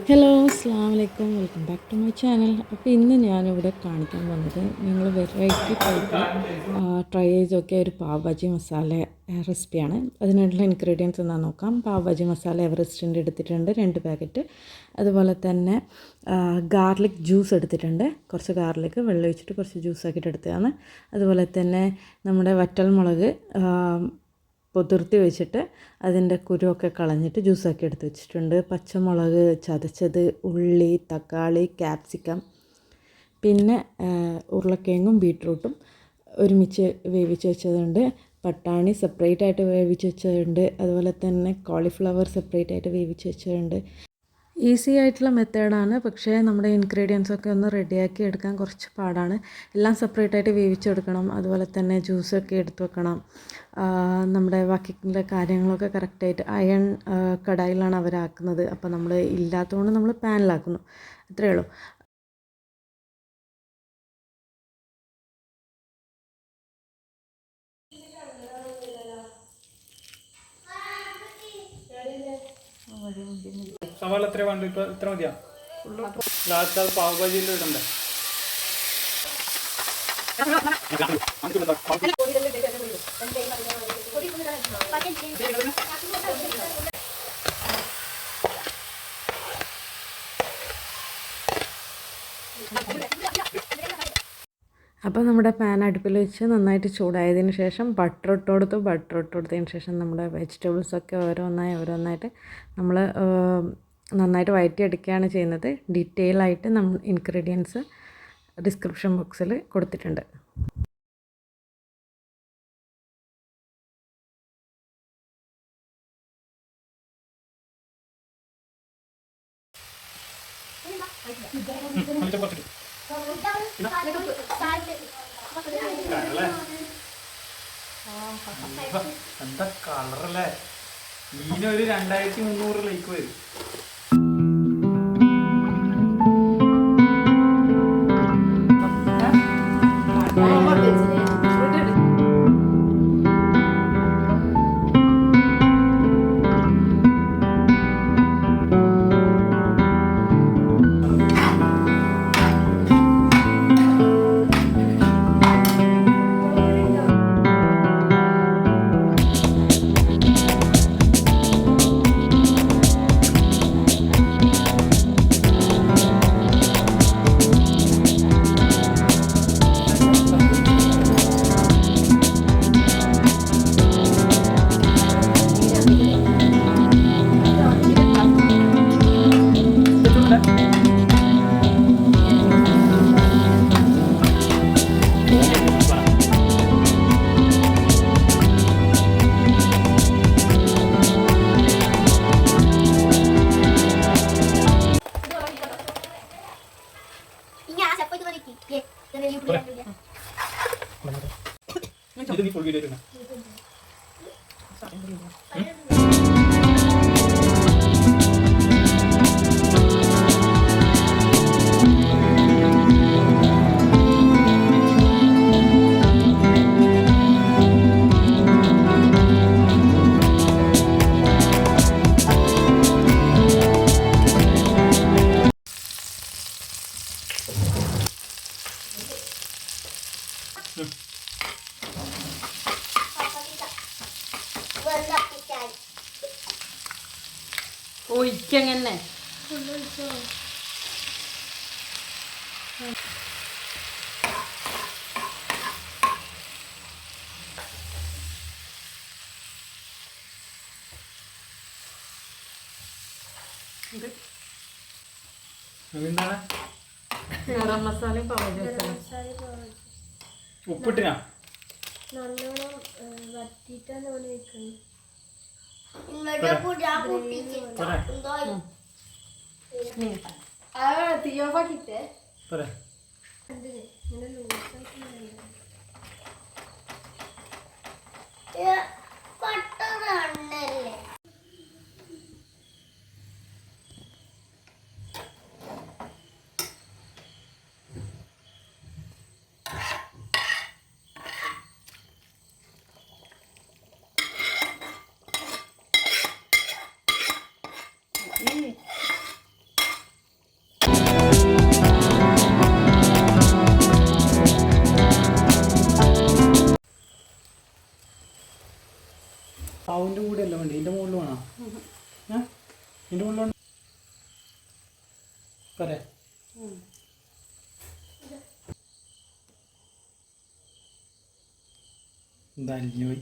Hello അസ്സലാമു അലൈക്കും welcome back to my channel. അപ്പോൾ ഇന്ന് ഞാനിവിടെ കാണിക്കാൻ വന്നത് ഞങ്ങൾ വെറൈറ്റി ടൈപ്പിൽ ട്രൈ ചെയ്ത് നോക്കിയ ഒരു പാവ് ഭാജി മസാല റെസിപ്പിയാണ്. അതിനായിട്ടുള്ള ഇൻഗ്രീഡിയൻസ് എന്താണെന്ന് നോക്കാം. പാവ് ഭാജി മസാല എവറസ്റ്റിൻ്റെ എടുത്തിട്ടുണ്ട് 2 പാക്കറ്റ്. അതുപോലെ തന്നെ ഗാർലിക് ജ്യൂസ് എടുത്തിട്ടുണ്ട്. കുറച്ച് ഗാർലിക് വെള്ളം ഒഴിച്ചിട്ട് കുറച്ച് ജ്യൂസ് ആക്കിയിട്ട് എടുത്തതാണ്. അതുപോലെ തന്നെ നമ്മുടെ വറ്റൽമുളക് പൊതിർത്തി വെച്ചിട്ട് അതിൻ്റെ കുരുവൊക്കെ കളഞ്ഞിട്ട് ജ്യൂസാക്കി എടുത്ത് വെച്ചിട്ടുണ്ട്. പച്ചമുളക് ചതച്ചത്, ഉള്ളി, തക്കാളി, ക്യാപ്സിക്കം, പിന്നെ ഉരുളക്കിഴങ്ങും ബീട്രൂട്ടും ഒരുമിച്ച് വേവിച്ച് വെച്ചതുണ്ട്. പട്ടാണി സെപ്പറേറ്റ് ആയിട്ട് വേവിച്ച് വെച്ചതുണ്ട്. അതുപോലെ തന്നെ കോളിഫ്ലവർ സെപ്പറേറ്റ് ആയിട്ട് വേവിച്ച് വെച്ചതുണ്ട്. ഈസി ആയിട്ടുള്ള മെത്തേഡാണ്, പക്ഷേ നമ്മുടെ ഇൻഗ്രീഡിയൻസൊക്കെ ഒന്ന് റെഡിയാക്കി എടുക്കാൻ കുറച്ച് പാടാണ്. എല്ലാം സെപ്പറേറ്റ് ആയിട്ട് വേവിച്ചെടുക്കണം. അതുപോലെ തന്നെ ജ്യൂസൊക്കെ എടുത്ത് വെക്കണം. നമ്മുടെ ബാക്കിയുള്ള കാര്യങ്ങളൊക്കെ കറക്റ്റായിട്ട് അയൺ കടായിലാണ് അവരാക്കുന്നത്. അപ്പോൾ നമ്മൾ ഇല്ലാത്തതുകൊണ്ട് നമ്മൾ പാനിലാക്കുന്നു, അത്രയേ ഉള്ളൂ. സവാള എത്ര വേണ്ട? ഇപ്പൊ ഇത്ര മതിയാ? ലാസ്റ്റ് അത് പാവ് ഭാജിയിൽ ഇടണ്ടേ? അപ്പോൾ നമ്മുടെ പാൻ അടുപ്പിൽ വെച്ച് നന്നായിട്ട് ചൂടായതിന് ശേഷം ബട്ടർ ഇട്ട് കൊടുത്തു. ബട്ടർ ഇട്ട് കൊടുത്തതിന് ശേഷം നമ്മുടെ വെജിറ്റബിൾസൊക്കെ ഓരോന്നായിട്ട് നമ്മൾ നന്നായിട്ട് വഴറ്റിയെടുക്കുകയാണ് ചെയ്യുന്നത്. ഡീറ്റെയിൽ ആയിട്ട് നമ്മൾ ഇൻഗ്രീഡിയൻസ് ഡിസ്ക്രിപ്ഷൻ ബോക്സിൽ കൊടുത്തിട്ടുണ്ട്. എന്താ കളറല്ലേ! മീനൊരു 2300 ലൈക്ക് വരും. ഇത് നീ ഫുൾ വീഡിയോ എടുക്കണം. ഒഴിക്കങ്ങനെ എന്താണ് ഗരം മസാലയും ഉപ്പിട്ടിനാ? നല്ലോണം വറ്റിട്ടാണ് വെക്കുന്നത്. തീയോക്കിട്ട് പാവിൻ്റെ കൂടെ അല്ല വേണ്ടി ഇതിൻ്റെ മുകളിൽ വേണോ ഇതിൻ്റെ മുകളിൽ പറയാ എന്താ പോയി